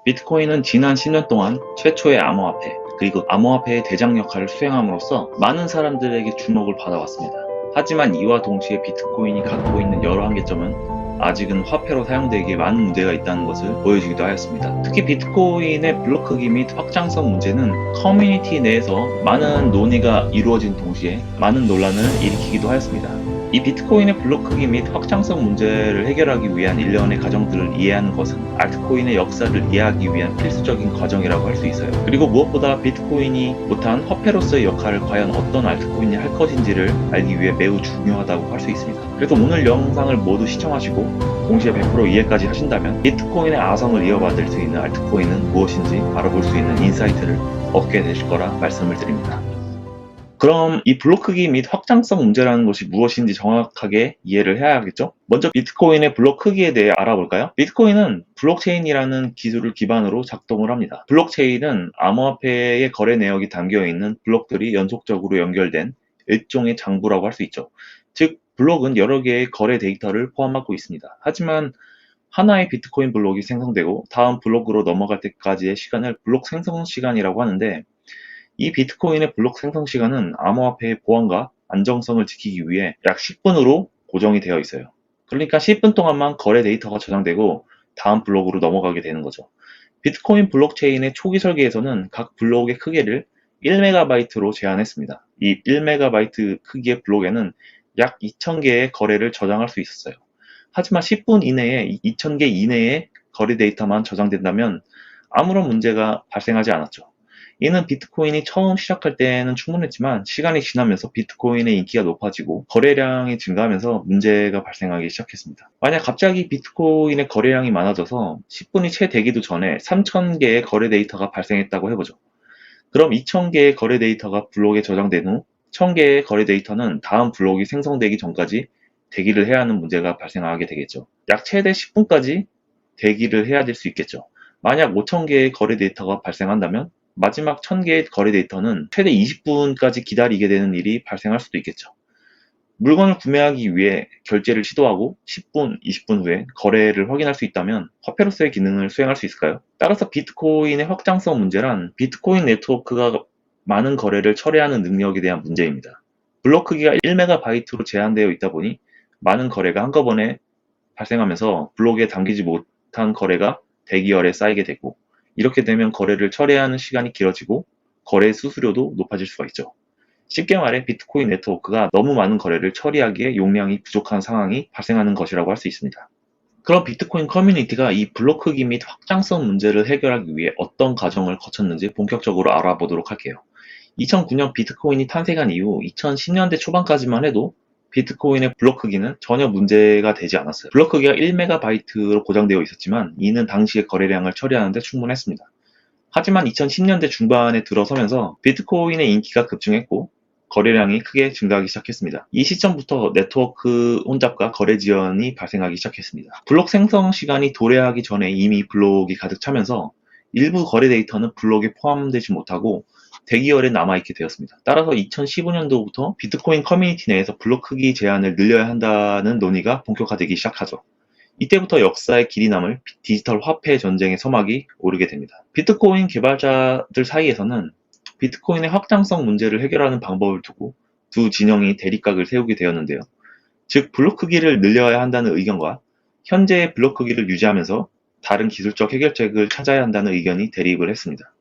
비트코인은 지난 10년 동안 최초의 암호화폐, 그리고 암호화폐의 대장 역할을 수행함으로써 많은 사람들에게 주목을 받아왔습니다. 하지만 이와 동시에 비트코인이 갖고 있는 여러 한계점은 아직은 화폐로 사용되기에 많은 문제가 있다는 것을 보여주기도 하였습니다. 특히 비트코인의 블록 크기 및 확장성 문제는 커뮤니티 내에서 많은 논의가 이루어진 동시에 많은 논란을 일으키기도 하였습니다. 이 비트코인의 블록 크기 및 확장성 문제를 해결하기 위한 일련의 과정들을 이해하는 것은 알트코인의 역사를 이해하기 위한 필수적인 과정이라고 할 수 있어요. 그리고 무엇보다 비트코인이 못한 화폐로서의 역할을 과연 어떤 알트코인이 할 것인지를 알기 위해 매우 중요하다고 할 수 있습니다. 그래서 오늘 영상을 모두 시청하시고 동시에 100% 이해까지 하신다면 비트코인의 아성을 이어받을 수 있는 알트코인은 무엇인지 알아볼 수 있는 인사이트를 얻게 되실 거라 말씀을 드립니다. 그럼 이 블록 크기 및 확장성 문제라는 것이 무엇인지 정확하게 이해를 해야겠죠? 먼저 비트코인의 블록 크기에 대해 알아볼까요? 비트코인은 블록체인이라는 기술을 기반으로 작동을 합니다. 블록체인은 암호화폐의 거래 내역이 담겨있는 블록들이 연속적으로 연결된 일종의 장부라고 할 수 있죠. 즉, 블록은 여러 개의 거래 데이터를 포함하고 있습니다. 하지만 하나의 비트코인 블록이 생성되고 다음 블록으로 넘어갈 때까지의 시간을 블록 생성 시간이라고 하는데, 이 비트코인의 블록 생성 시간은 암호화폐의 보안과 안정성을 지키기 위해 약 10분으로 고정이 되어 있어요. 그러니까 10분 동안만 거래 데이터가 저장되고 다음 블록으로 넘어가게 되는 거죠. 비트코인 블록체인의 초기 설계에서는 각 블록의 크기를 1MB로 제한했습니다. 이 1MB 크기의 블록에는 약 2000개의 거래를 저장할 수 있었어요. 하지만 10분 이내에 2000개 이내의 거래 데이터만 저장된다면 아무런 문제가 발생하지 않았죠. 이는 비트코인이 처음 시작할 때는 충분했지만 시간이 지나면서 비트코인의 인기가 높아지고 거래량이 증가하면서 문제가 발생하기 시작했습니다. 만약 갑자기 비트코인의 거래량이 많아져서 10분이 채 되기도 전에 3000개의 거래 데이터가 발생했다고 해보죠. 그럼 2000개의 거래 데이터가 블록에 저장된 후 1000개의 거래 데이터는 다음 블록이 생성되기 전까지 대기를 해야 하는 문제가 발생하게 되겠죠. 약 최대 10분까지 대기를 해야 될 수 있겠죠. 만약 5000개의 거래 데이터가 발생한다면 마지막 1000개의 거래 데이터는 최대 20분까지 기다리게 되는 일이 발생할 수도 있겠죠. 물건을 구매하기 위해 결제를 시도하고 10분, 20분 후에 거래를 확인할 수 있다면 화폐로서의 기능을 수행할 수 있을까요? 따라서 비트코인의 확장성 문제란 비트코인 네트워크가 많은 거래를 처리하는 능력에 대한 문제입니다. 블록 크기가 1MB로 제한되어 있다 보니 많은 거래가 한꺼번에 발생하면서 블록에 담기지 못한 거래가 대기열에 쌓이게 되고, 이렇게 되면 거래를 처리하는 시간이 길어지고 거래 수수료도 높아질 수가 있죠. 쉽게 말해 비트코인 네트워크가 너무 많은 거래를 처리하기에 용량이 부족한 상황이 발생하는 것이라고 할 수 있습니다. 그럼 비트코인 커뮤니티가 이 블록 크기 및 확장성 문제를 해결하기 위해 어떤 과정을 거쳤는지 본격적으로 알아보도록 할게요. 2009년 비트코인이 탄생한 이후 2010년대 초반까지만 해도 비트코인의 블록 크기는 전혀 문제가 되지 않았어요. 블록 크기가 1MB로 고정되어 있었지만 이는 당시의 거래량을 처리하는 데 충분했습니다. 하지만 2010년대 중반에 들어서면서 비트코인의 인기가 급증했고 거래량이 크게 증가하기 시작했습니다. 이 시점부터 네트워크 혼잡과 거래 지연이 발생하기 시작했습니다. 블록 생성 시간이 도래하기 전에 이미 블록이 가득 차면서 일부 거래 데이터는 블록에 포함되지 못하고 대기열에 남아있게 되었습니다. 따라서 2015년도부터 비트코인 커뮤니티 내에서 블록 크기 제한을 늘려야 한다는 논의가 본격화되기 시작하죠. 이때부터 역사의 길이 남을 디지털 화폐 전쟁의 서막이 오르게 됩니다. 비트코인 개발자들 사이에서는 비트코인의 확장성 문제를 해결하는 방법을 두고 두 진영이 대립각을 세우게 되었는데요. 즉, 블록 크기를 늘려야 한다는 의견과 현재의 블록 크기를 유지하면서 다른 기술적 해결책을 찾아야 한다는 의견이 대립을 했습니다.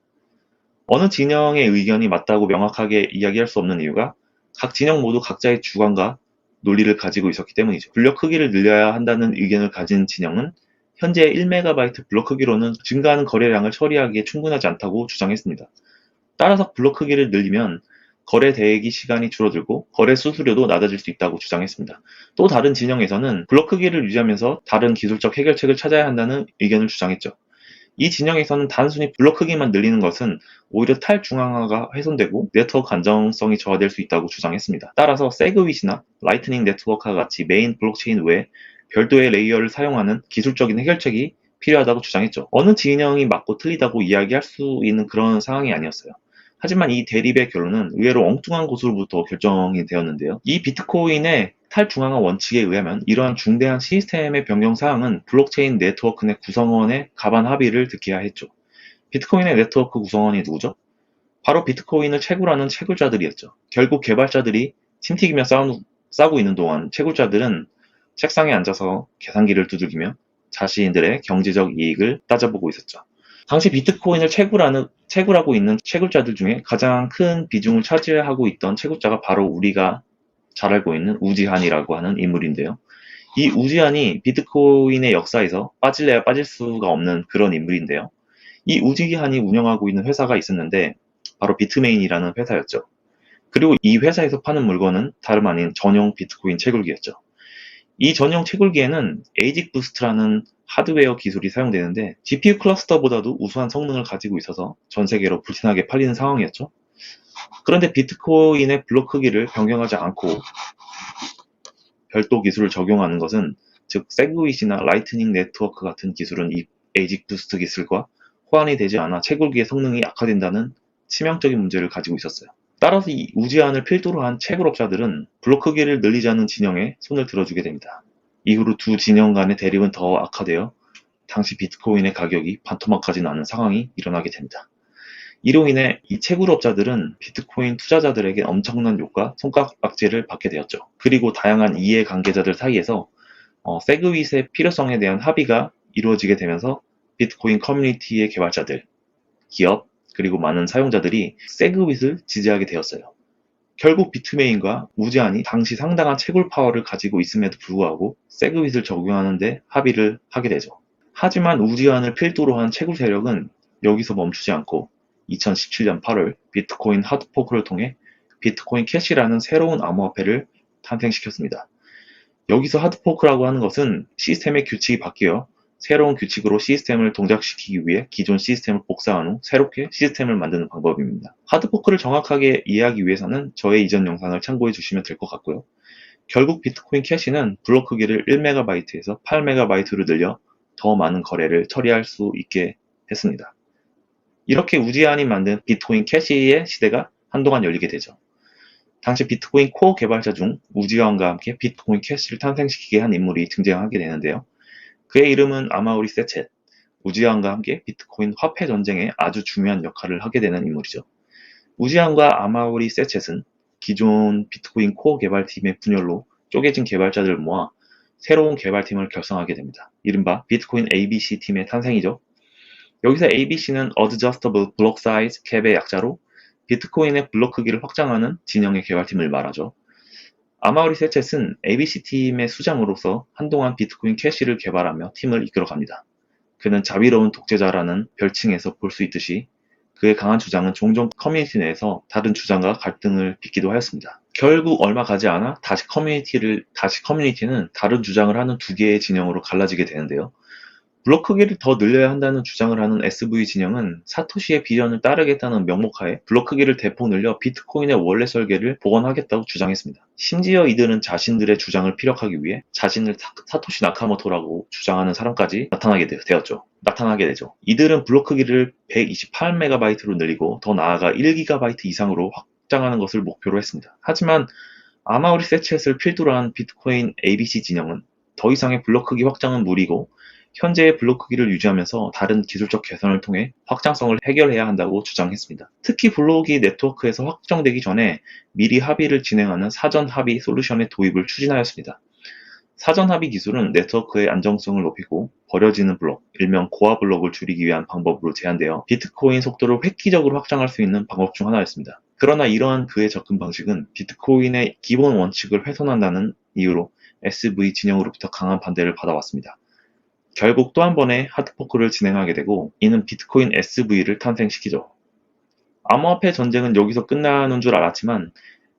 어느 진영의 의견이 맞다고 명확하게 이야기할 수 없는 이유가 각 진영 모두 각자의 주관과 논리를 가지고 있었기 때문이죠. 블록 크기를 늘려야 한다는 의견을 가진 진영은 현재 1MB 블록 크기로는 증가하는 거래량을 처리하기에 충분하지 않다고 주장했습니다. 따라서 블록 크기를 늘리면 거래 대기 시간이 줄어들고 거래 수수료도 낮아질 수 있다고 주장했습니다. 또 다른 진영에서는 블록 크기를 유지하면서 다른 기술적 해결책을 찾아야 한다는 의견을 주장했죠. 이 진영에서는 단순히 블록 크기만 늘리는 것은 오히려 탈중앙화가 훼손되고 네트워크 안정성이 저하될 수 있다고 주장했습니다. 따라서 세그윗이나 라이트닝 네트워크와 같이 메인 블록체인 외에 별도의 레이어를 사용하는 기술적인 해결책이 필요하다고 주장했죠. 어느 진영이 맞고 틀리다고 이야기할 수 있는 그런 상황이 아니었어요. 하지만 이 대립의 결론은 의외로 엉뚱한 곳으로부터 결정이 되었는데요. 이 비트코인의 탈중앙화 원칙에 의하면 이러한 중대한 시스템의 변경 사항은 블록체인 네트워크 내 구성원의 가반 합의를 득해야 했죠. 비트코인의 네트워크 구성원이 누구죠? 바로 비트코인을 채굴하는 채굴자들이었죠. 결국 개발자들이 침튀기며 싸고 있는 동안 채굴자들은 책상에 앉아서 계산기를 두들기며 자신들의 경제적 이익을 따져보고 있었죠. 당시 비트코인을 채굴하고 있는 채굴자들 중에 가장 큰 비중을 차지하고 있던 채굴자가 바로 우리가 잘 알고 있는 우지한이라고 하는 인물인데요. 이 우지한이 비트코인의 역사에서 빠질래야 빠질 수가 없는 그런 인물인데요. 이 우지한이 운영하고 있는 회사가 있었는데 바로 비트메인이라는 회사였죠. 그리고 이 회사에서 파는 물건은 다름 아닌 전용 비트코인 채굴기였죠. 이 전용 채굴기에는 에이직 부스트라는 하드웨어 기술이 사용되는데 GPU 클러스터보다도 우수한 성능을 가지고 있어서 전 세계로 불티나게 팔리는 상황이었죠. 그런데 비트코인의 블록 크기를 변경하지 않고 별도 기술을 적용하는 것은 즉 세그윗이나 라이트닝 네트워크 같은 기술은 이 에이직 부스트 기술과 호환이 되지 않아 채굴기의 성능이 악화된다는 치명적인 문제를 가지고 있었어요. 따라서 이 우지한을 필두로 한 채굴업자들은 블록 크기를 늘리자는 진영에 손을 들어주게 됩니다. 이후로 두 진영 간의 대립은 더 악화되어 당시 비트코인의 가격이 반토막까지 나는 상황이 일어나게 됩니다. 이로 인해 이 채굴업자들은 비트코인 투자자들에게 엄청난 욕과 손가락질을 받게 되었죠. 그리고 다양한 이해관계자들 사이에서 세그윗의 필요성에 대한 합의가 이루어지게 되면서 비트코인 커뮤니티의 개발자들, 기업, 그리고 많은 사용자들이 세그윗을 지지하게 되었어요. 결국 비트메인과 우지한이 당시 상당한 채굴 파워를 가지고 있음에도 불구하고 세그윗을 적용하는 데 합의를 하게 되죠. 하지만 우지한을 필두로 한 채굴 세력은 여기서 멈추지 않고 2017년 8월 비트코인 하드포크를 통해 비트코인 캐시라는 새로운 암호화폐를 탄생시켰습니다. 여기서 하드포크라고 하는 것은 시스템의 규칙이 바뀌어 새로운 규칙으로 시스템을 동작시키기 위해 기존 시스템을 복사한 후 새롭게 시스템을 만드는 방법입니다. 하드포크를 정확하게 이해하기 위해서는 저의 이전 영상을 참고해 주시면 될 것 같고요. 결국 비트코인 캐시는 블록 크기를 1MB에서 8MB로 늘려 더 많은 거래를 처리할 수 있게 했습니다. 이렇게 우지한이 만든 비트코인 캐시의 시대가 한동안 열리게 되죠. 당시 비트코인 코어 개발자 중 우지한과 함께 비트코인 캐시를 탄생시키게 한 인물이 등장하게 되는데요. 그의 이름은 아마우리 세쳇, 우지한과 함께 비트코인 화폐 전쟁에 아주 중요한 역할을 하게 되는 인물이죠. 우지한과 아마우리 세쳇은 기존 비트코인 코어 개발팀의 분열로 쪼개진 개발자들을 모아 새로운 개발팀을 결성하게 됩니다. 이른바 비트코인 ABC 팀의 탄생이죠. 여기서 ABC는 Adjustable Block Size Cap의 약자로 비트코인의 블록 크기를 확장하는 진영의 개발팀을 말하죠. 아마우리 세쳇은 ABC팀의 수장으로서 한동안 비트코인 캐시를 개발하며 팀을 이끌어갑니다. 그는 자비로운 독재자라는 별칭에서 볼 수 있듯이 그의 강한 주장은 종종 커뮤니티 내에서 다른 주장과 갈등을 빚기도 하였습니다. 결국 얼마 가지 않아 다시 커뮤니티는 다른 주장을 하는 두 개의 진영으로 갈라지게 되는데요. 블록 크기를 더 늘려야 한다는 주장을 하는 SV 진영은 사토시의 비전을 따르겠다는 명목하에 블록 크기를 대폭 늘려 비트코인의 원래 설계를 복원하겠다고 주장했습니다. 심지어 이들은 자신들의 주장을 피력하기 위해 자신을 사토시 나카모토라고 주장하는 사람까지 나타나게 되죠. 이들은 블록 크기를 128MB로 늘리고 더 나아가 1GB 이상으로 확장하는 것을 목표로 했습니다. 하지만 아마우리 세쳇을 필두로 한 비트코인 ABC 진영은 더 이상의 블록 크기 확장은 무리고 현재의 블록 크기를 유지하면서 다른 기술적 개선을 통해 확장성을 해결해야 한다고 주장했습니다. 특히 블록이 네트워크에서 확정되기 전에 미리 합의를 진행하는 사전 합의 솔루션의 도입을 추진하였습니다. 사전 합의 기술은 네트워크의 안정성을 높이고 버려지는 블록, 일명 고화 블록을 줄이기 위한 방법으로 제한되어 비트코인 속도를 획기적으로 확장할 수 있는 방법 중 하나였습니다. 그러나 이러한 그의 접근 방식은 비트코인의 기본 원칙을 훼손한다는 이유로 SV 진영으로부터 강한 반대를 받아왔습니다. 결국 또 한 번의 하드포크를 진행하게 되고 이는 비트코인 SV를 탄생시키죠. 암호화폐 전쟁은 여기서 끝나는 줄 알았지만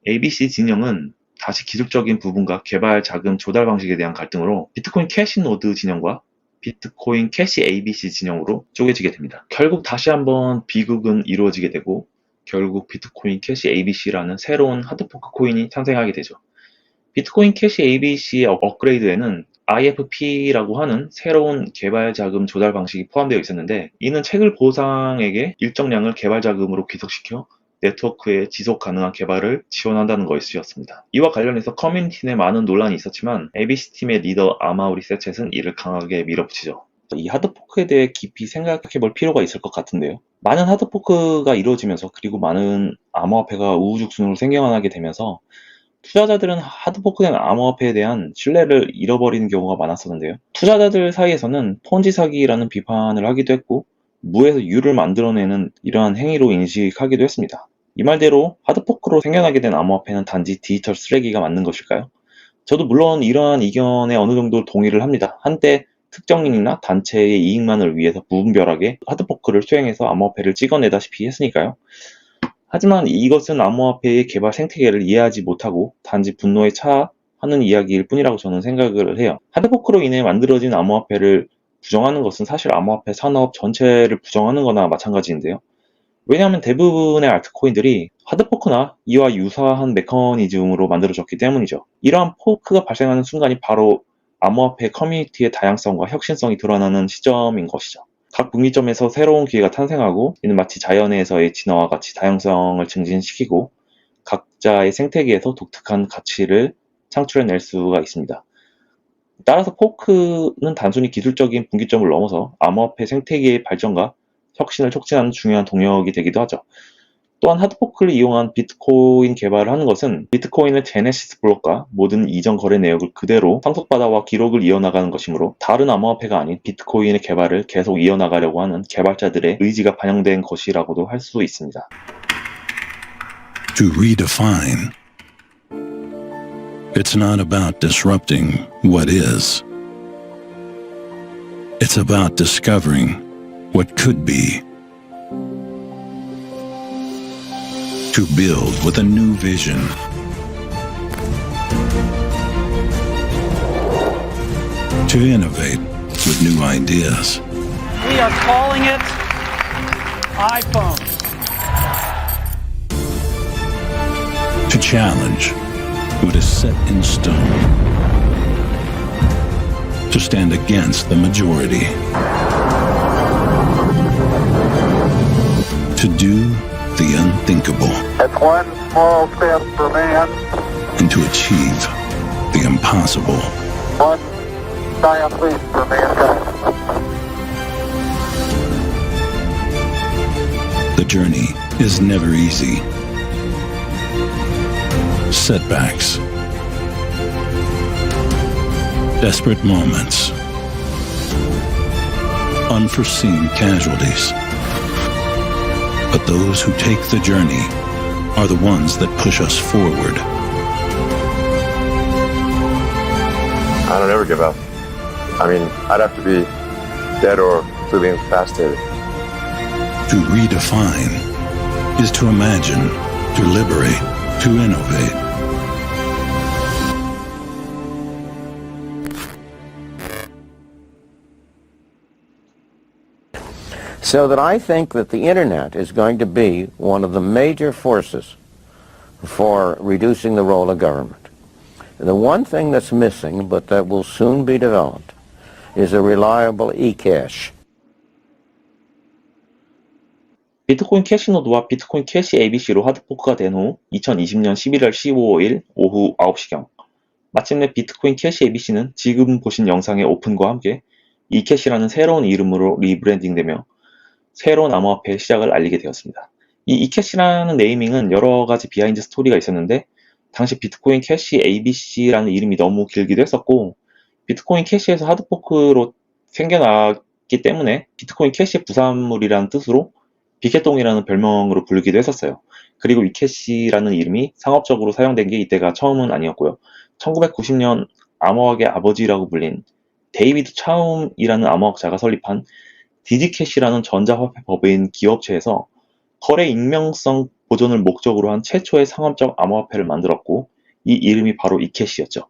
ABC 진영은 다시 기술적인 부분과 개발 자금 조달 방식에 대한 갈등으로 비트코인 캐시 노드 진영과 비트코인 캐시 ABC 진영으로 쪼개지게 됩니다. 결국 다시 한번 비극은 이루어지게 되고 결국 비트코인 캐시 ABC라는 새로운 하드포크 코인이 탄생하게 되죠. 비트코인 캐시 ABC의 업그레이드에는 IFP라고 하는 새로운 개발 자금 조달 방식이 포함되어 있었는데 이는 채굴 보상에게 일정량을 개발 자금으로 귀속시켜 네트워크의 지속 가능한 개발을 지원한다는 것이었습니다. 이와 관련해서 커뮤니티 내 많은 논란이 있었지만 ABC팀의 리더 아마우리 세쳇은 이를 강하게 밀어붙이죠. 이 하드포크에 대해 깊이 생각해 볼 필요가 있을 것 같은데요. 많은 하드포크가 이루어지면서 그리고 많은 암호화폐가 우후죽순으로 생겨나게 되면서 투자자들은 하드포크된 암호화폐에 대한 신뢰를 잃어버리는 경우가 많았었는데요. 투자자들 사이에서는 폰지 사기라는 비판을 하기도 했고 무에서 유를 만들어내는 이러한 행위로 인식하기도 했습니다. 이 말대로 하드포크로 생겨나게 된 암호화폐는 단지 디지털 쓰레기가 맞는 것일까요? 저도 물론 이러한 의견에 어느 정도 동의를 합니다. 한때 특정인이나 단체의 이익만을 위해서 무분별하게 하드포크를 수행해서 암호화폐를 찍어내다시피 했으니까요. 하지만 이것은 암호화폐의 개발 생태계를 이해하지 못하고 단지 분노에 차하는 이야기일 뿐이라고 저는 생각을 해요. 하드포크로 인해 만들어진 암호화폐를 부정하는 것은 사실 암호화폐 산업 전체를 부정하는 거나 마찬가지인데요. 왜냐하면 대부분의 알트코인들이 하드포크나 이와 유사한 메커니즘으로 만들어졌기 때문이죠. 이러한 포크가 발생하는 순간이 바로 암호화폐 커뮤니티의 다양성과 혁신성이 드러나는 시점인 것이죠. 각 분기점에서 새로운 기회가 탄생하고 이는 마치 자연에서의 진화와 같이 다양성을 증진시키고 각자의 생태계에서 독특한 가치를 창출해낼 수가 있습니다. 따라서 포크는 단순히 기술적인 분기점을 넘어서 암호화폐 생태계의 발전과 혁신을 촉진하는 중요한 동력이 되기도 하죠. 또한 하드포크를 이용한 비트코인 개발을 하는 것은 비트코인의 제네시스 블록과 모든 이전 거래 내역을 그대로 상속받아와 기록을 이어나가는 것이므로 다른 암호화폐가 아닌 비트코인의 개발을 계속 이어나가려고 하는 개발자들의 의지가 반영된 것이라고도 할 수 있습니다. To redefine, it's not about disrupting what is. It's about discovering what could be. To build with a new vision. To innovate with new ideas. We are calling it iPhone. To challenge what is set in stone. To stand against the majority. To do the unthinkable. It's one small step for man, And to achieve the impossible. one giant leap for mankind. The journey is never easy. Setbacks. Desperate moments. Unforeseen casualties. But those who take the journey are the ones that push us forward. I don't ever give up. I mean, I'd have to be dead or completely incapacitated. To redefine is to imagine, to liberate, to innovate. So that I think that the internet is going to be one of the major forces for reducing the role of government. The one thing that's missing, but that will soon be developed, is a reliable eCash. 비트코인 캐시노드와 비트코인 캐시 ABC로 하드포크가 된 후 2020년 11월 15일 오후 9시경 마침내 비트코인 캐시 ABC는 지금 보신 영상의 오픈과 함께 eCash라는 새로운 이름으로 리브랜딩되며 새로운 암호화폐의 시작을 알리게 되었습니다. 이 eCash라는 네이밍은 여러 가지 비하인드 스토리가 있었는데 당시 비트코인 캐시 ABC라는 이름이 너무 길기도 했었고 비트코인 캐시에서 하드포크로 생겨났기 때문에 비트코인 캐시 부산물이라는 뜻으로 비켓동이라는 별명으로 불리기도 했었어요. 그리고 eCash라는 이름이 상업적으로 사용된 게 이때가 처음은 아니었고요. 1990년 암호학의 아버지라고 불린 데이비드 차움이라는 암호학자가 설립한 디지캐시라는 전자화폐 법인 기업체에서 거래 익명성 보존을 목적으로 한 최초의 상업적 암호화폐를 만들었고 이 이름이 바로 eCash였죠.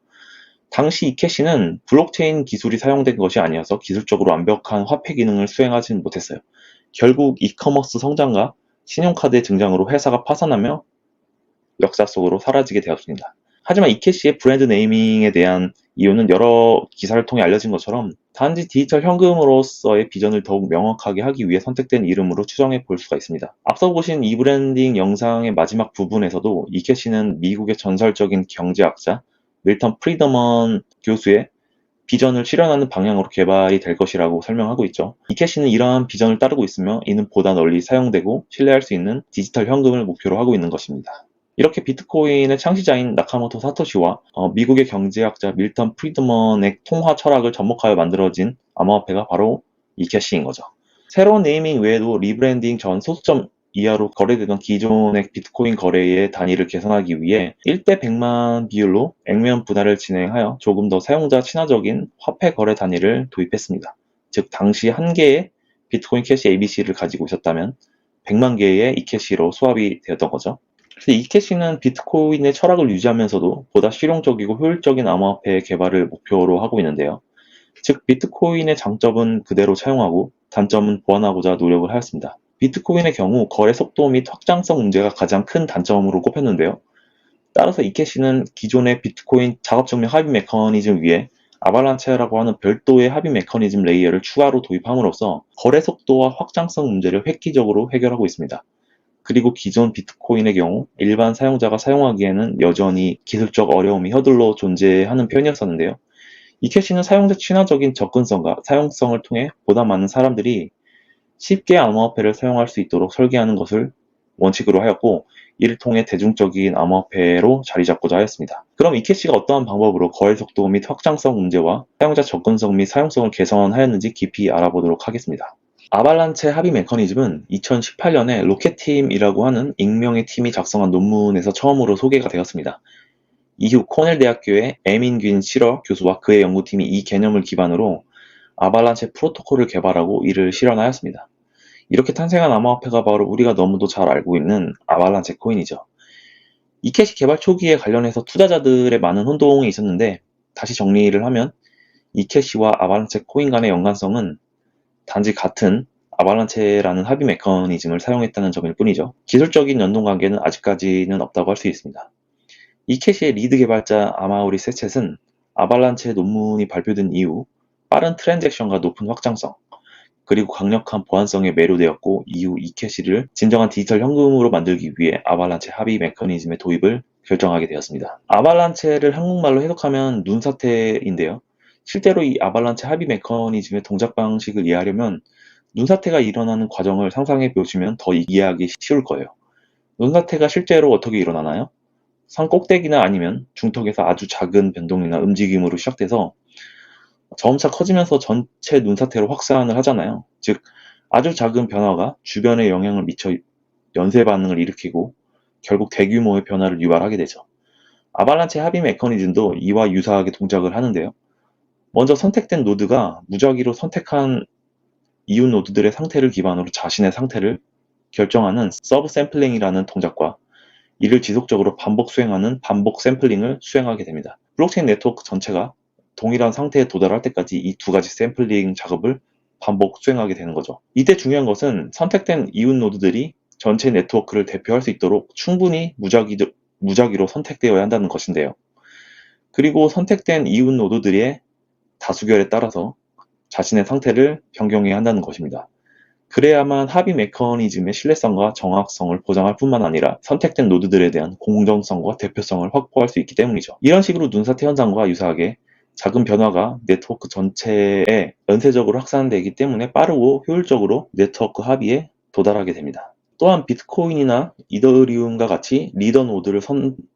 당시 eCash는 블록체인 기술이 사용된 것이 아니어서 기술적으로 완벽한 화폐 기능을 수행하지는 못했어요. 결국 이커머스 성장과 신용카드의 등장으로 회사가 파산하며 역사 속으로 사라지게 되었습니다. 하지만 eCash의 브랜드 네이밍에 대한 이유는 여러 기사를 통해 알려진 것처럼 단지 디지털 현금으로서의 비전을 더욱 명확하게 하기 위해 선택된 이름으로 추정해 볼 수가 있습니다. 앞서 보신 이 브랜딩 영상의 마지막 부분에서도 이캐시는 미국의 전설적인 경제학자 밀턴 프리드먼 교수의 비전을 실현하는 방향으로 개발이 될 것이라고 설명하고 있죠. 이캐시는 이러한 비전을 따르고 있으며 이는 보다 널리 사용되고 신뢰할 수 있는 디지털 현금을 목표로 하고 있는 것입니다. 이렇게 비트코인의 창시자인 나카모토 사토시와 미국의 경제학자 밀턴 프리드먼의 통화 철학을 접목하여 만들어진 암호화폐가 바로 이캐시인 거죠. 새로운 네이밍 외에도 리브랜딩 전 소수점 이하로 거래되던 기존의 비트코인 거래의 단위를 개선하기 위해 1대 100만 비율로 액면 분할을 진행하여 조금 더 사용자 친화적인 화폐 거래 단위를 도입했습니다. 즉 당시 한 개의 비트코인 캐시 ABC를 가지고 있었다면 100만 개의 이캐시로 수합이 되었던 거죠. 그래서 이캐시는 비트코인의 철학을 유지하면서도 보다 실용적이고 효율적인 암호화폐 개발을 목표로 하고 있는데요. 즉 비트코인의 장점은 그대로 차용하고 단점은 보완하고자 노력을 하였습니다. 비트코인의 경우 거래 속도 및 확장성 문제가 가장 큰 단점으로 꼽혔는데요. 따라서 이캐시는 기존의 비트코인 작업증명 합의 메커니즘 위에 아발란체라고 하는 별도의 합의 메커니즘 레이어를 추가로 도입함으로써 거래 속도와 확장성 문제를 획기적으로 해결하고 있습니다. 그리고 기존 비트코인의 경우 일반 사용자가 사용하기에는 여전히 기술적 어려움이 허들로 존재하는 편이었었는데요. 이캐시는 사용자 친화적인 접근성과 사용성을 통해 보다 많은 사람들이 쉽게 암호화폐를 사용할 수 있도록 설계하는 것을 원칙으로 하였고 이를 통해 대중적인 암호화폐로 자리 잡고자 하였습니다. 그럼 이캐시가 어떠한 방법으로 거래 속도 및 확장성 문제와 사용자 접근성 및 사용성을 개선하였는지 깊이 알아보도록 하겠습니다. 아발란체 합의 메커니즘은 2018년에 로켓팀이라고 하는 익명의 팀이 작성한 논문에서 처음으로 소개가 되었습니다. 이후 코넬 대학교의 에민균 시러 교수와 그의 연구팀이 이 개념을 기반으로 아발란체 프로토콜을 개발하고 이를 실현하였습니다. 이렇게 탄생한 암호화폐가 바로 우리가 너무도 잘 알고 있는 아발란체 코인이죠. 이캐시 개발 초기에 관련해서 투자자들의 많은 혼동이 있었는데 다시 정리를 하면 이캐시와 아발란체 코인 간의 연관성은 단지 같은 아발란체라는 합의 메커니즘을 사용했다는 점일 뿐이죠. 기술적인 연동관계는 아직까지는 없다고 할 수 있습니다. 이캐시의 리드 개발자 아마우리 세쳇은 아발란체 논문이 발표된 이후 빠른 트랜잭션과 높은 확장성, 그리고 강력한 보안성에 매료되었고 이후 이캐시를 진정한 디지털 현금으로 만들기 위해 아발란체 합의 메커니즘의 도입을 결정하게 되었습니다. 아발란체를 한국말로 해석하면 눈사태인데요. 실제로 이 아발란체 합의 메커니즘의 동작 방식을 이해하려면 눈사태가 일어나는 과정을 상상해 보시면 더 이해하기 쉬울 거예요. 눈사태가 실제로 어떻게 일어나나요? 산 꼭대기나 아니면 중턱에서 아주 작은 변동이나 움직임으로 시작돼서 점차 커지면서 전체 눈사태로 확산을 하잖아요. 즉 아주 작은 변화가 주변에 영향을 미쳐 연쇄 반응을 일으키고 결국 대규모의 변화를 유발하게 되죠. 아발란체 합의 메커니즘도 이와 유사하게 동작을 하는데요. 먼저 선택된 노드가 무작위로 선택한 이웃 노드들의 상태를 기반으로 자신의 상태를 결정하는 서브 샘플링이라는 동작과 이를 지속적으로 반복 수행하는 반복 샘플링을 수행하게 됩니다. 블록체인 네트워크 전체가 동일한 상태에 도달할 때까지 이 두 가지 샘플링 작업을 반복 수행하게 되는 거죠. 이때 중요한 것은 선택된 이웃 노드들이 전체 네트워크를 대표할 수 있도록 충분히 무작위로 선택되어야 한다는 것인데요. 그리고 선택된 이웃 노드들의 다수결에 따라서 자신의 상태를 변경해야 한다는 것입니다. 그래야만 합의 메커니즘의 신뢰성과 정확성을 보장할 뿐만 아니라 선택된 노드들에 대한 공정성과 대표성을 확보할 수 있기 때문이죠. 이런 식으로 눈사태 현상과 유사하게 작은 변화가 네트워크 전체에 연쇄적으로 확산되기 때문에 빠르고 효율적으로 네트워크 합의에 도달하게 됩니다. 또한 비트코인이나 이더리움과 같이 리더 노드를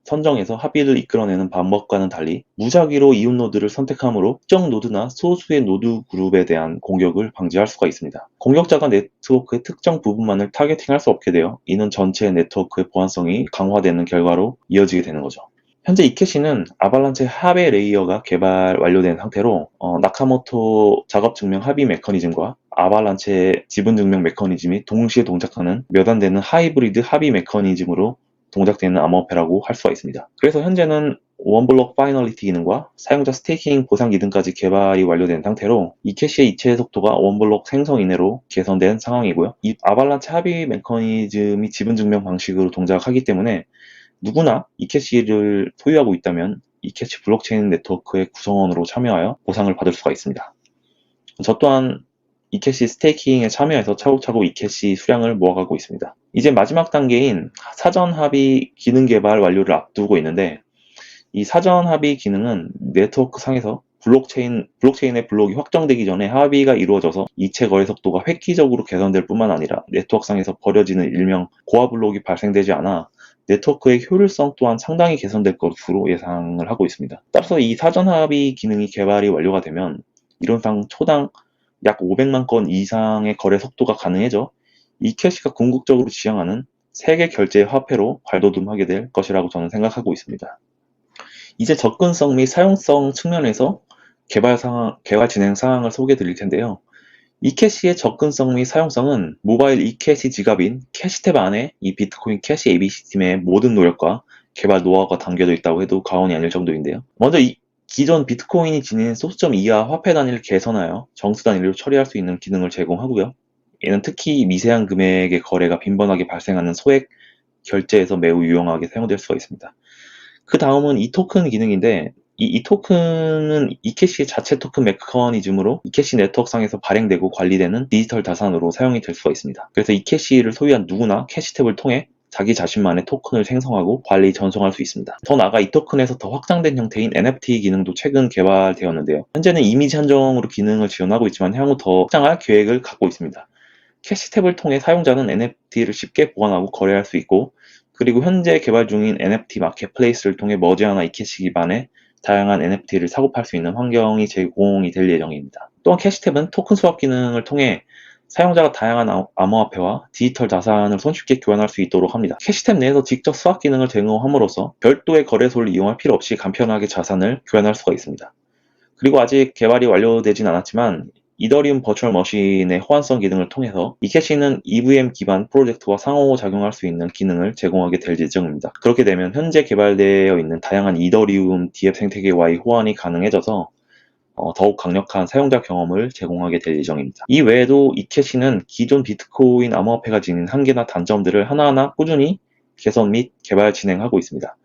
선정해서 합의를 이끌어내는 방법과는 달리 무작위로 이웃 노드를 선택함으로 특정 노드나 소수의 노드 그룹에 대한 공격을 방지할 수가 있습니다. 공격자가 네트워크의 특정 부분만을 타겟팅할 수 없게 되어 이는 전체 네트워크의 보안성이 강화되는 결과로 이어지게 되는 거죠. 현재 이캐시는 아발란체 합의 레이어가 개발 완료된 상태로 나카모토 작업 증명 합의 메커니즘과 아발란체 지분 증명 메커니즘이 동시에 동작하는 몇 안 되는 하이브리드 합의 메커니즘으로 동작되는 암호화폐라고 할 수가 있습니다. 그래서 현재는 원블록 파이널리티 기능과 사용자 스테이킹 보상 기능까지 개발이 완료된 상태로 이캐시의 이체 속도가 원블록 생성 이내로 개선된 상황이고요. 이 아발란체 합의 메커니즘이 지분 증명 방식으로 동작하기 때문에 누구나 이캐시를 소유하고 있다면 이캐시 블록체인 네트워크의 구성원으로 참여하여 보상을 받을 수가 있습니다. 저 또한 이캐시 스테이킹에 참여해서 차곡차곡 이캐시 수량을 모아가고 있습니다. 이제 마지막 단계인 사전 합의 기능 개발 완료를 앞두고 있는데, 이 사전 합의 기능은 네트워크 상에서 블록체인의 블록이 확정되기 전에 합의가 이루어져서 이체 거래 속도가 획기적으로 개선될 뿐만 아니라 네트워크상에서 버려지는 일명 고화 블록이 발생되지 않아 네트워크의 효율성 또한 상당히 개선될 것으로 예상을 하고 있습니다. 따라서 이 사전 합의 기능이 개발이 완료가 되면 이론상 초당 약 500만 건 이상의 거래 속도가 가능해져 이캐시가 궁극적으로 지향하는 세계 결제 화폐로 발돋움하게 될 것이라고 저는 생각하고 있습니다. 이제 접근성 및 사용성 측면에서 개발 진행 사항을 소개해 드릴 텐데요. 이캐시의 접근성 및 사용성은 모바일 이캐시 지갑인 캐시탭 안에 이 비트코인 캐시 ABC팀의 모든 노력과 개발 노하우가 담겨져 있다고 해도 과언이 아닐 정도인데요. 먼저 기존 비트코인이 지닌 소수점 이하 화폐 단위를 개선하여 정수 단위로 처리할 수 있는 기능을 제공하고요. 얘는 특히 미세한 금액의 거래가 빈번하게 발생하는 소액 결제에서 매우 유용하게 사용될 수가 있습니다. 그 다음은 이 토큰 기능인데, 이 토큰은 이캐시의 자체 토큰 메커니즘으로 이캐시 네트워크상에서 발행되고 관리되는 디지털 자산으로 사용이 될 수가 있습니다. 그래서 이캐시를 소유한 누구나 캐시탭을 통해 자기 자신만의 토큰을 생성하고 관리 전송할 수 있습니다. 더 나아가 이 토큰에서 더 확장된 형태인 NFT 기능도 최근 개발되었는데요. 현재는 이미지 한정으로 기능을 지원하고 있지만 향후 더 확장할 계획을 갖고 있습니다. 캐시탭을 통해 사용자는 NFT를 쉽게 보관하고 거래할 수 있고, 그리고 현재 개발 중인 NFT 마켓플레이스를 통해 머지않아 이캐시 기반의 다양한 NFT를 사고 팔 수 있는 환경이 제공이 될 예정입니다. 또한 캐시탭은 토큰 스왑 기능을 통해 사용자가 다양한 암호화폐와 디지털 자산을 손쉽게 교환할 수 있도록 합니다. 캐시탭 내에서 직접 스왑 기능을 제공함으로써 별도의 거래소를 이용할 필요 없이 간편하게 자산을 교환할 수가 있습니다. 그리고 아직 개발이 완료되진 않았지만 이더리움 버추얼 머신의 호환성 기능을 통해서 이캐시는 EVM 기반 프로젝트와 상호작용할 수 있는 기능을 제공하게 될 예정입니다. 그렇게 되면 현재 개발되어 있는 다양한 이더리움 DF 생태계와의 호환이 가능해져서 더욱 강력한 사용자 경험을 제공하게 될 예정입니다. 이 외에도 이캐시는 기존 비트코인 암호화폐가 지닌 한계나 단점들을 하나하나 꾸준히 개선 및 개발 진행하고 있습니다.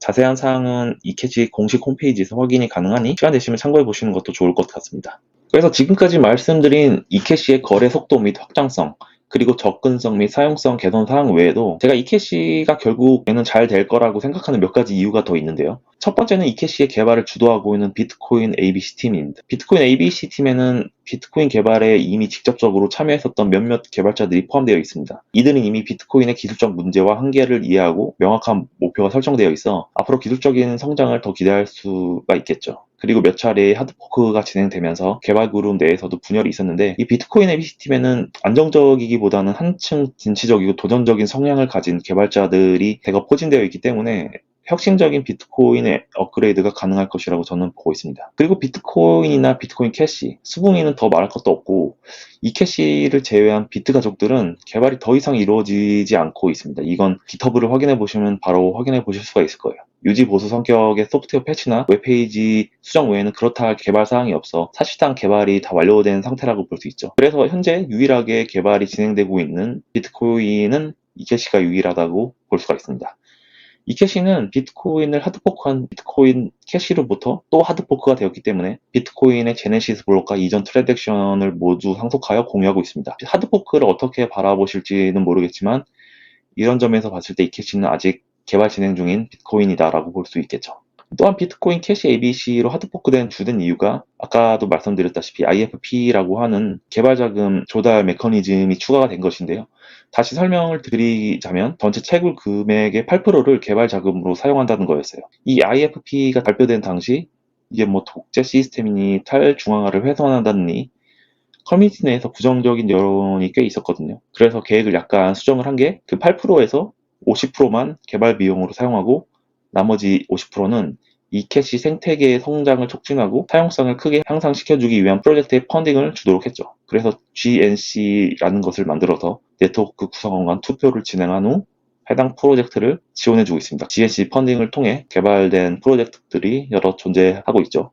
자세한 사항은 이캐시 공식 홈페이지에서 확인이 가능하니 시간 되시면 참고해 보시는 것도 좋을 것 같습니다. 그래서 지금까지 말씀드린 이캐시의 거래 속도 및 확장성, 그리고 접근성 및 사용성 개선 사항 외에도 제가 이캐시가 결국에는 잘 될 거라고 생각하는 몇 가지 이유가 더 있는데요. 첫 번째는 이캐시의 개발을 주도하고 있는 비트코인 ABC 팀입니다. 비트코인 ABC 팀에는 비트코인 개발에 이미 직접적으로 참여했었던 몇몇 개발자들이 포함되어 있습니다. 이들은 이미 비트코인의 기술적 문제와 한계를 이해하고 명확한 목표가 설정되어 있어 앞으로 기술적인 성장을 더 기대할 수가 있겠죠. 그리고 몇 차례의 하드포크가 진행되면서 개발 그룹 내에서도 분열이 있었는데, 이 비트코인 ABC팀에는 안정적이기보다는 한층 진취적이고 도전적인 성향을 가진 개발자들이 대거 포진되어 있기 때문에 혁신적인 비트코인의 업그레이드가 가능할 것이라고 저는 보고 있습니다. 그리고 비트코인이나 비트코인 캐시, 수붕이는 더 말할 것도 없고, 이 캐시를 제외한 비트 가족들은 개발이 더 이상 이루어지지 않고 있습니다. 이건 GitHub를 확인해 보시면 바로 확인해 보실 수가 있을 거예요. 유지 보수 성격의 소프트웨어 패치나 웹페이지 수정 외에는 그렇다 할 개발 사항이 없어 사실상 개발이 다 완료된 상태라고 볼 수 있죠. 그래서 현재 유일하게 개발이 진행되고 있는 비트코인은 이캐시가 유일하다고 볼 수가 있습니다. 이캐시는 비트코인을 하드포크한 비트코인 캐시로부터 또 하드포크가 되었기 때문에 비트코인의 제네시스 블록과 이전 트랜잭션을 모두 상속하여 공유하고 있습니다. 하드포크를 어떻게 바라보실지는 모르겠지만 이런 점에서 봤을 때 이캐시는 아직 개발 진행 중인 비트코인이다라고 볼 수 있겠죠. 또한 비트코인 캐시 ABC로 하드포크된 주된 이유가 아까도 말씀드렸다시피 IFP라고 하는 개발자금 조달 메커니즘이 추가가 된 것인데요. 다시 설명을 드리자면 전체 채굴 금액의 8%를 개발 자금으로 사용한다는 거였어요. 이 IFP가 발표된 당시 이게 뭐 독재 시스템이니 탈중앙화를 훼손한다니 커뮤니티 내에서 부정적인 여론이 꽤 있었거든요. 그래서 계획을 약간 수정을 한 게 그 8%에서 50%만 개발 비용으로 사용하고 나머지 50%는 이캐시 생태계의 성장을 촉진하고 사용성을 크게 향상시켜주기 위한 프로젝트의 펀딩을 주도록 했죠. 그래서 GNC라는 것을 만들어서 네트워크 구성원 간 투표를 진행한 후 해당 프로젝트를 지원해주고 있습니다. GNC 펀딩을 통해 개발된 프로젝트들이 여러 존재하고 있죠.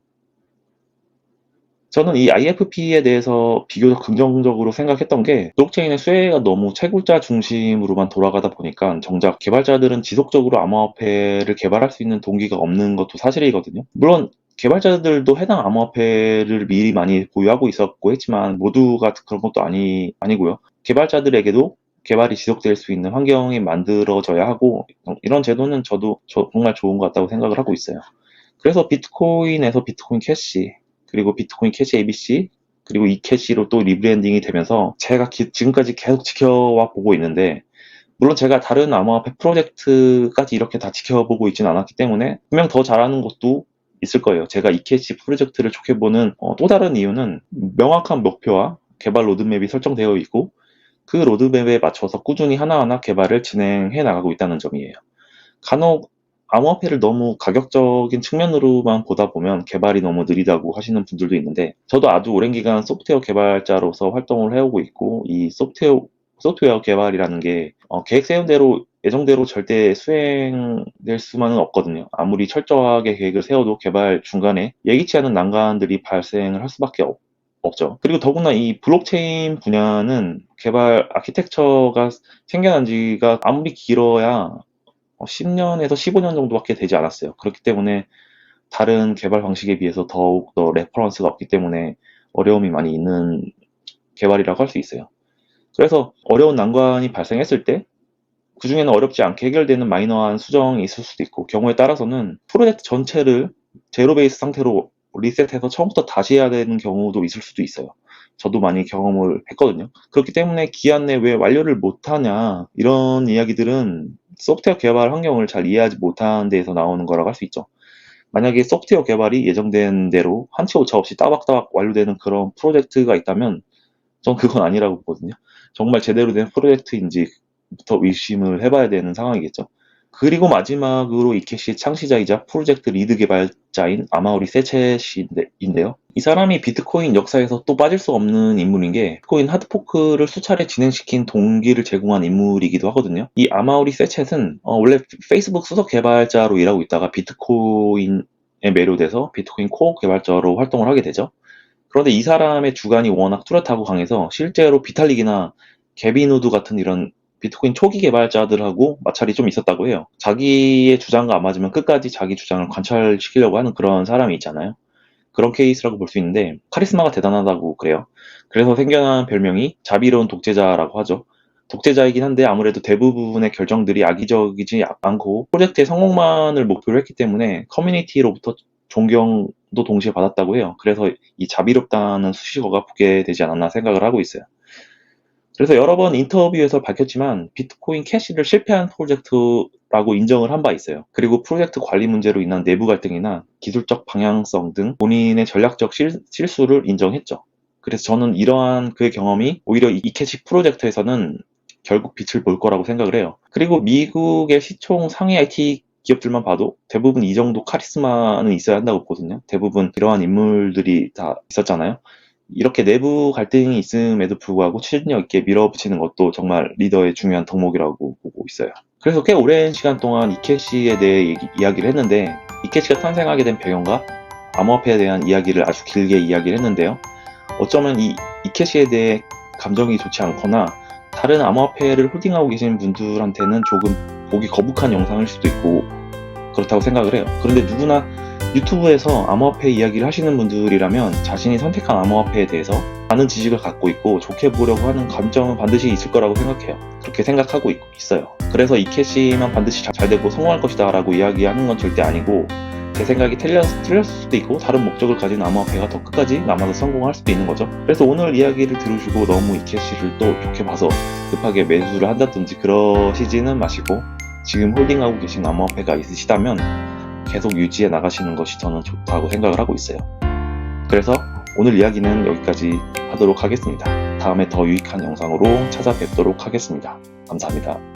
저는 이 IFP에 대해서 비교적 긍정적으로 생각했던 게 블록체인의 수혜가 너무 채굴자 중심으로만 돌아가다 보니까 정작 개발자들은 지속적으로 암호화폐를 개발할 수 있는 동기가 없는 것도 사실이거든요. 물론 개발자들도 해당 암호화폐를 미리 많이 보유하고 있었고 했지만 모두가 그런 것도 아니고요. 개발자들에게도 개발이 지속될 수 있는 환경이 만들어져야 하고 이런 제도는 저도 정말 좋은 것 같다고 생각을 하고 있어요. 그래서 비트코인에서 비트코인 캐시 그리고 비트코인 캐시 ABC 그리고 이캐시로 또 리브랜딩이 되면서 제가 지금까지 계속 지켜와 보고 있는데 물론 제가 다른 암호화폐 프로젝트까지 이렇게 다 지켜보고 있지는 않았기 때문에 분명 더 잘하는 것도 있을 거예요. 제가 이캐시 프로젝트를 좋게 보는 또 다른 이유는 명확한 목표와 개발 로드맵이 설정되어 있고 그 로드맵에 맞춰서 꾸준히 하나하나 개발을 진행해 나가고 있다는 점이에요. 간혹 암호화폐를 너무 가격적인 측면으로만 보다 보면 개발이 너무 느리다고 하시는 분들도 있는데 저도 아주 오랜 기간 소프트웨어 개발자로서 활동을 해오고 있고 이 소프트웨어 개발이라는 게 계획 세운 대로 예정대로 절대 수행될 수만은 없거든요. 아무리 철저하게 계획을 세워도 개발 중간에 예기치 않은 난관들이 발생을 할 수밖에 없죠. 그리고 더구나 이 블록체인 분야는 개발 아키텍처가 생겨난 지가 아무리 길어야 10년에서 15년 정도밖에 되지 않았어요. 그렇기 때문에 다른 개발 방식에 비해서 더욱 더 레퍼런스가 없기 때문에 어려움이 많이 있는 개발이라고 할 수 있어요. 그래서 어려운 난관이 발생했을 때 그 중에는 어렵지 않게 해결되는 마이너한 수정이 있을 수도 있고 경우에 따라서는 프로젝트 전체를 제로 베이스 상태로 리셋해서 처음부터 다시 해야 되는 경우도 있을 수도 있어요. 저도 많이 경험을 했거든요. 그렇기 때문에 기한 내에 왜 완료를 못하냐 이런 이야기들은 소프트웨어 개발 환경을 잘 이해하지 못한 데에서 나오는 거라고 할 수 있죠. 만약에 소프트웨어 개발이 예정된 대로 한치 오차 없이 따박따박 완료되는 그런 프로젝트가 있다면 전 그건 아니라고 보거든요. 정말 제대로 된 프로젝트인지부터 의심을 해봐야 되는 상황이겠죠. 그리고 마지막으로 이캐시의 창시자이자 프로젝트 리드 개발자인 아마우리 세쳇인데요. 이 사람이 비트코인 역사에서 또 빠질 수 없는 인물인 게 비트코인 하드포크를 수차례 진행시킨 동기를 제공한 인물이기도 하거든요. 이 아마우리 세쳇은 원래 페이스북 수석 개발자로 일하고 있다가 비트코인에 매료돼서 비트코인 코어 개발자로 활동을 하게 되죠. 그런데 이 사람의 주관이 워낙 뚜렷하고 강해서 실제로 비탈릭이나 게빈 우드 같은 이런 비트코인 초기 개발자들하고 마찰이 좀 있었다고 해요. 자기의 주장과 안 맞으면 끝까지 자기 주장을 관철시키려고 하는 그런 사람이 있잖아요. 그런 케이스라고 볼 수 있는데 카리스마가 대단하다고 그래요. 그래서 생겨난 별명이 자비로운 독재자라고 하죠. 독재자이긴 한데 아무래도 대부분의 결정들이 악의적이지 않고 프로젝트의 성공만을 목표로 했기 때문에 커뮤니티로부터 존경도 동시에 받았다고 해요. 그래서 이 자비롭다는 수식어가 붙게 되지 않았나 생각을 하고 있어요. 그래서 여러 번 인터뷰에서 밝혔지만 비트코인 캐시를 실패한 프로젝트라고 인정을 한 바 있어요. 그리고 프로젝트 관리 문제로 인한 내부 갈등이나 기술적 방향성 등 본인의 전략적 실수를 인정했죠. 그래서 저는 이러한 그의 경험이 오히려 이 캐시 프로젝트에서는 결국 빛을 볼 거라고 생각을 해요. 그리고 미국의 시총 상위 IT 기업들만 봐도 대부분 이 정도 카리스마는 있어야 한다고 보거든요. 대부분 이러한 인물들이 다 있었잖아요. 이렇게 내부 갈등이 있음에도 불구하고 추진력 있게 밀어붙이는 것도 정말 리더의 중요한 덕목이라고 보고 있어요. 그래서 꽤 오랜 시간 동안 이캐시에 대해 이야기를 했는데 이캐시가 탄생하게 된 배경과 암호화폐에 대한 이야기를 아주 길게 이야기를 했는데요. 어쩌면 이 이캐시에 대해 감정이 좋지 않거나 다른 암호화폐를 홀딩하고 계시는 분들한테는 조금 보기 거북한 영상일 수도 있고 그렇다고 생각을 해요. 그런데 누구나 유튜브에서 암호화폐 이야기를 하시는 분들이라면 자신이 선택한 암호화폐에 대해서 많은 지식을 갖고 있고 좋게 보려고 하는 감정은 반드시 있을 거라고 생각해요. 그렇게 생각하고 있어요. 그래서 이캐시만 반드시 잘 되고 성공할 것이다 라고 이야기하는 건 절대 아니고 제 생각이 틀렸을 수도 있고 다른 목적을 가진 암호화폐가 더 끝까지 남아서 성공할 수도 있는 거죠. 그래서 오늘 이야기를 들으시고 너무 이캐시를 또 좋게 봐서 급하게 매수를 한다든지 그러시지는 마시고 지금 홀딩하고 계신 암호화폐가 있으시다면 계속 유지해 나가시는 것이 저는 좋다고 생각을 하고 있어요. 그래서 오늘 이야기는 여기까지 하도록 하겠습니다. 다음에 더 유익한 영상으로 찾아뵙도록 하겠습니다. 감사합니다.